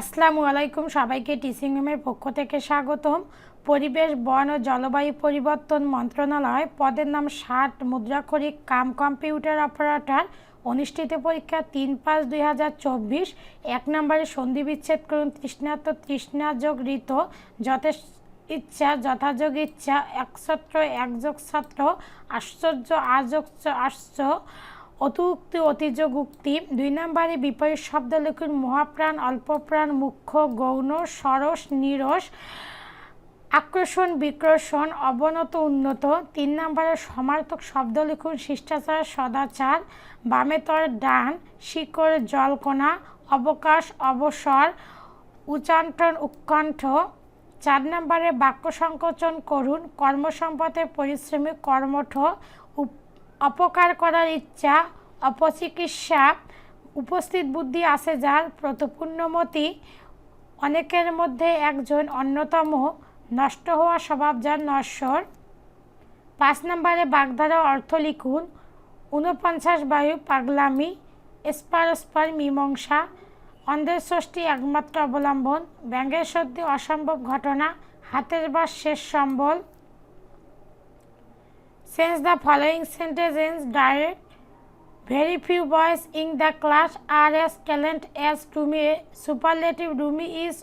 আসসালামু আলাইকুম, সবাইকে টিচিং রুমের পক্ষ থেকে স্বাগতম। পরিবেশ, বন ও জলবায়ু পরিবর্তন মন্ত্রণালয় পদের নাম 60, মুদ্রাক্ষরিক কাম কম্পিউটার অপারেটর। অনুষ্ঠিত পরীক্ষা 3/5/2024। 1 নম্বরে সন্ধি বিচ্ছেদ করুন। তৃষ্ণার্ত তৃষ্ণা যোগ ঋত, যথেষ্ট ইচ্ছা যথাযোগ ইচ্ছা, একছত্র একযোগ ছত্র, আশ্চর্য আযোগ আশ্চর্য, অতুক্তি অতিযোগ উক্তি। 2 নম্বরে বিপরীত শব্দ লিখুন। মহাপ্রাণ, অল্পপ্রাণ, মুখ্য, গৌণ, সরস, নিরস, আকর্ষণ, বিকর্ষণ, অবনত, উন্নত। 3 নম্বরে সমার্থক শব্দ লিখুন। শিষ্টাচার, সদাচার, বামেতর, ডান, শিকড়, জলকণা, অবকাশ, অবসর, উচ্চাটন, উৎকণ্ঠ। 4 নম্বরে বাক্য সংকোচন করুন। কর্মসম্পদে পরিশ্রমী, কর্মঠ, অপকার করার ইচ্ছা, অপচিকিৎসা, উপস্থিত বুদ্ধি আছে যার, প্রতপূর্ণমতি, অনেকের মধ্যে একজন, অন্যতম, নষ্ট হওয়া স্বভাব যার, নশ্বর। 5 নম্বরে বাগধারা অর্থ লিখুন। 49 বায়ু, পাগলামি, স্পারস্পার, মীমাংসা, অন্ধের ষষ্ঠী, একমাত্র অবলম্বন, ব্যাঙের সর্দি, অসম্ভব ঘটনা, হাতের বাস, শেষ সম্বল। Since the following sentences direct, very few boys in the class are as talented as Rumi. Superlative: Rumi is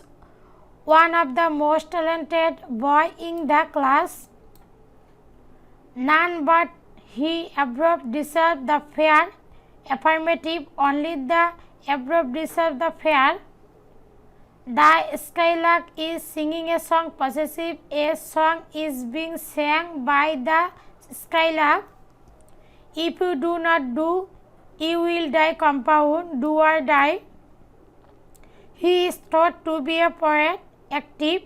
one of the most talented boy in the class. None but he above deserve the fair. Affirmative: only the above deserve the fair. The skylark is singing a song. Possessive: a song is being sang by the skylark. If you do not do, you will die. Compound: do or die. He is thought to be a poet. Active: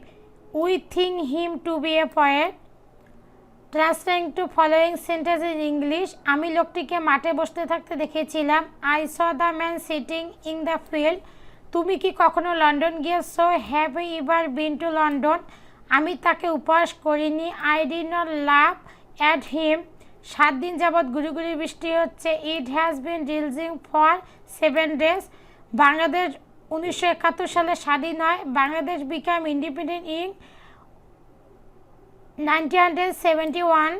we think him to be a poet. Translating to following sentence in English. আমি লোকটিকে মাঠে বসতে থাকতে দেখেছিলাম। I saw the man sitting in the field. তুমি কি কখনো London গিয়েছো? Have you ever been to London? আমি তাকে উপহাস করিনি। I did not laugh at him. 7 দিন যাবৎ গুড়ি বৃষ্টি হচ্ছে। It has been drizzling for 7 days. Bangladesh 1971 সালে স্বাধীন হয়। Bangladesh became independent in 1971.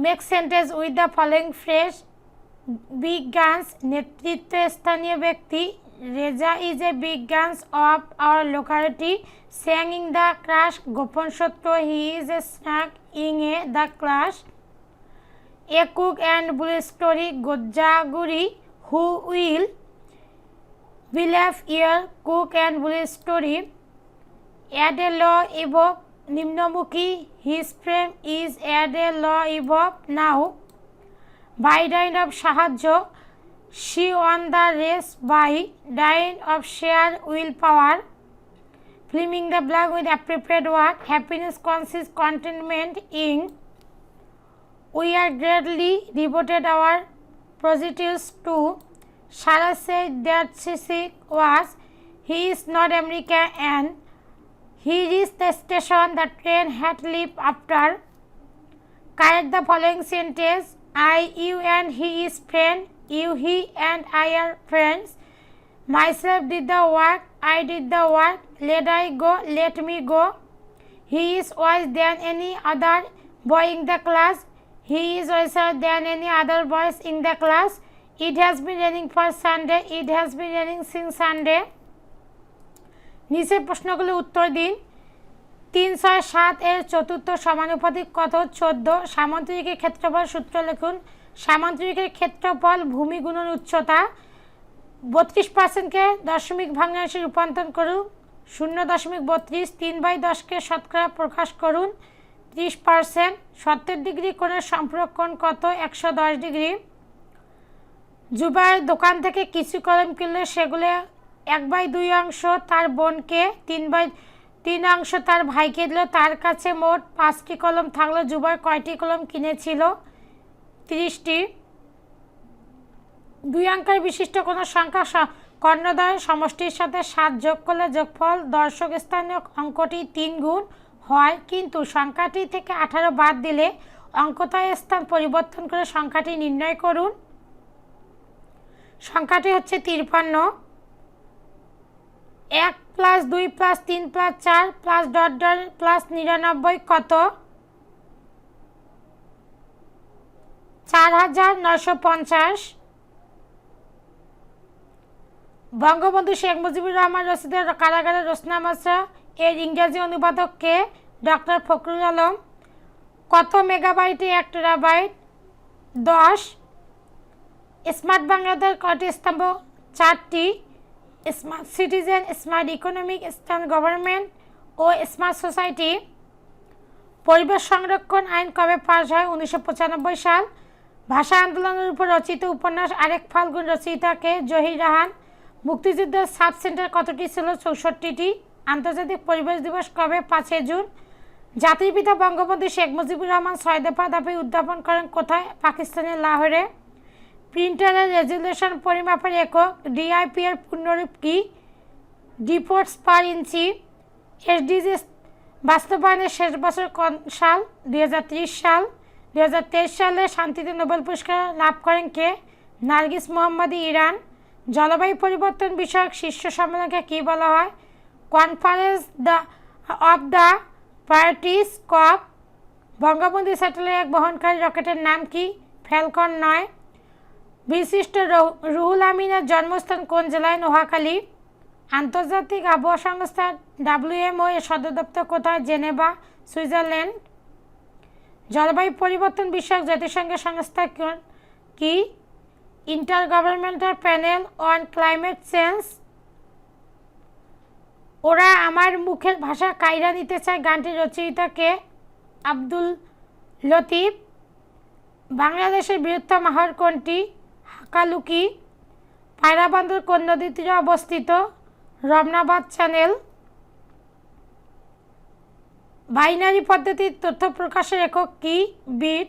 Make sentence with the following phrase. Big guns, নেতৃত্ব স্থানীয় ব্যক্তি। Reza is a big guns of our locality. Sang in the class, গোপন সত্য, he is a snack in the class. A cook and bull story, গোজ্জাগুড়ি, who will believe your cook and bull story. Add a law above, নিম্নমুখী, his frame is add a law above now. By dine of সাহায্য, she won the race by dine of sheer willpower. Filling the blank with appropriate word. Happiness consists contentment in. We are greatly devoted our positives to. Sarah said that she was. He is not American and he reached the station the train had left after. Correct the following sentence. I, you and he is friend. You, he and I are friends. Myself did the work. I did the work. Let I go. Let me go. He is worse than any other boy in the class. He is worse than any other boys in the class. It has been raining for Sunday. It has been raining since Sunday. নিচের প্রশ্নগুলো উত্তর দিন। 3, 6, 7 এর চতুর্থ সমানুপাতিক কত? 14। সামান্তরিকের ক্ষেত্রফল সূত্র লিখুন। সামান্তরিকের ক্ষেত্রফল ভূমি গুণন উচ্চতা। 32%কে দশমিক ভগ্নাংশে রূপান্তর করুন। 0.32। 3/10কে শতকরা প্রকাশ করুন। 30%। 70 ডিগ্রি কোণের সম্পূরক কত? 110 ডিগ্রি। জুবাইর দোকান থেকে কিছু কলম কিনলে সেগুলো 1/2 অংশ তার বোনকে, 3 অংশ তার ভাইকে দিল। তার কাছে মোট 5টি কলম থাকলো। জুবাইর কয়টি কলম কিনেছিল? 30টি। 2 অঙ্কের বিশিষ্ট কোনো সংখ্যা কর্ণদ্বয়ের সমষ্টির সাথে 7 যোগ করলে যোগফল দর্শক স্থানীয় অঙ্কটি 3 গুণ হয়, কিন্তু সংখ্যাটি থেকে 18 বাদ দিলে অঙ্কটার স্থান পরিবর্তন করে সংখ্যাটি নির্ণয় করুন। সংখ্যাটি হচ্ছে 53। 1 + 2 + 3 + 4 + ডট ডট + 99 কত? 4950। বঙ্গবন্ধু শেখ মুজিবুর রহমান রচিত কারাগারের রচনামালা এর ইংরেজি অনুবাদক কে? ডক্টর ফখরুল আলম। কত মেগাবাইটে 1 টেরাবাইট? 10। স্মার্ট বাংলাদেশ কয়টি স্তম্ভ? 4টি। Smart citizen, smart economic, smart government ও স্মার্ট সোসাইটি। পরিবেশ সংরক্ষণ আইন কবে পাস হয়? 1995 সাল। ভাষা আন্দোলনের উপর রচিত উপন্যাস আরেক ফাল্গুন রচয়িতা কে? জহির রাহান। মুক্তিযুদ্ধের সাব সেন্টার কতটি ছিল? 64টি। আন্তর্জাতিক পরিবেশ দিবস কবে? 5 জুন। জাতির পিতা বঙ্গবন্ধু শেখ মুজিবুর রহমান 6 দফা দাবি উত্থাপন করেন কোথায়? পাকিস্তানের লাহোরে। প্রিন্টারের রেজুলেশন পরিমাপের একক? ডিআইপি এর পূর্ণরূপ কি? ডিপোর্টস পার ইঞ্চি। এসডিজি বাস্তবায়নের শেষ বছর কোন সাল? 2030 সাল। 2023 সালে শান্তিতে নোবেল পুরস্কার লাভ করেন কে? নার্গিস মোহাম্মদী, ইরান। জলবায়ু পরিবর্তন বিষয়ক শীর্ষ সম্মেলনকে কী বলা হয়? Conference of the parties, COP. Bangabandhu satellite বহনকারী রকেটের নাম কি? ফ্যালকন 9। বিশিষ্ট রুহুল আমিনের জন্মস্থান কোন জেলায়? নোয়াখালী। আন্তর্জাতিক আবহাওয়া সংস্থা WMO এর সদর দপ্তর কোথায়? Geneva, Switzerland. জলবায়ু পরিবর্তন বিষয়ক জাতিসংঘের সংস্থা কি? ইন্টারগভর্নমেন্টাল প্যানেল অন ক্লাইমেট চেঞ্জ। ওরা আমার মুখের ভাষা কায়রা নিতে চায় গানটির রচয়িতা কে? আব্দুল লতিফ। বাংলাদেশের বৃহত্তম হাওর কোনটি? হাকালুকি। পায়রা বন্দর কোন নদীর তীরে অবস্থিত? রমনাবাদ চ্যানেল। বাইনারি পদ্ধতির তথ্য প্রকাশের একক কি? বিট।